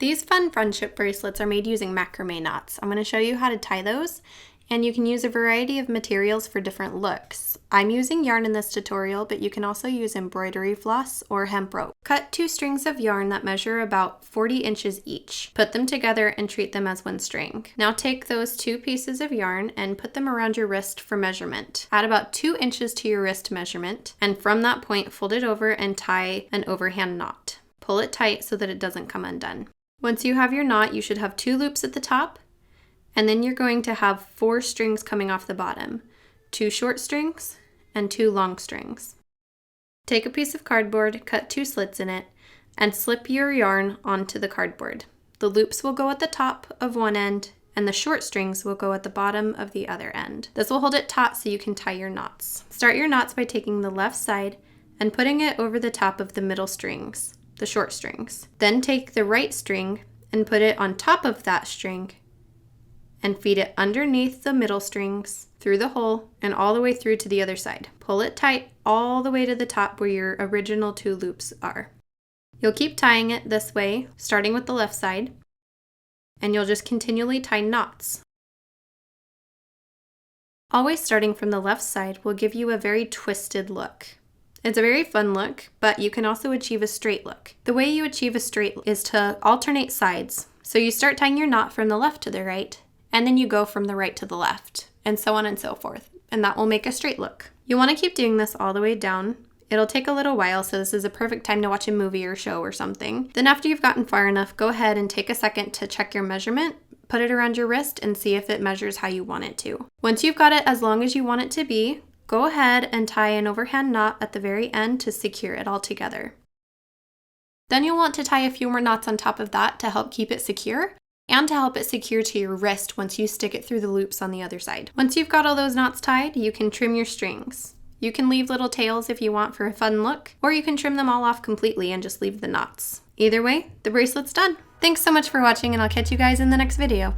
These fun friendship bracelets are made using macrame knots. I'm going to show you how to tie those, and you can use a variety of materials for different looks. I'm using yarn in this tutorial, but you can also use embroidery floss or hemp rope. Cut 2 strings of yarn that measure about 40 inches each. Put them together and treat them as one string. Now take those 2 pieces of yarn and put them around your wrist for measurement. Add about 2 inches to your wrist measurement, and from that point fold it over and tie an overhand knot. Pull it tight so that it doesn't come undone. Once you have your knot, you should have 2 loops at the top, and then you're going to have 4 strings coming off the bottom, 2 short strings and 2 long strings. Take a piece of cardboard, cut 2 slits in it, and slip your yarn onto the cardboard. The loops will go at the top of one end, and the short strings will go at the bottom of the other end. This will hold it taut so you can tie your knots. Start your knots by taking the left side and putting it over the top of the middle strings, the short strings. Then take the right string and put it on top of that string and feed it underneath the middle strings, through the hole, and all the way through to the other side. Pull it tight all the way to the top where your original 2 loops are. You'll keep tying it this way, starting with the left side, and you'll just continually tie knots. Always starting from the left side will give you a very twisted look. It's a very fun look, but you can also achieve a straight look. The way you achieve a straight is to alternate sides. So you start tying your knot from the left to the right, and then you go from the right to the left, and so on and so forth. And that will make a straight look. You want to keep doing this all the way down. It'll take a little while, so this is a perfect time to watch a movie or show or something. Then after you've gotten far enough, go ahead and take a second to check your measurement, put it around your wrist, and see if it measures how you want it to. Once you've got it as long as you want it to be, go ahead and tie an overhand knot at the very end to secure it all together. Then you'll want to tie a few more knots on top of that to help keep it secure and to help it secure to your wrist once you stick it through the loops on the other side. Once you've got all those knots tied, you can trim your strings. You can leave little tails if you want for a fun look, or you can trim them all off completely and just leave the knots. Either way, the bracelet's done. Thanks so much for watching, and I'll catch you guys in the next video.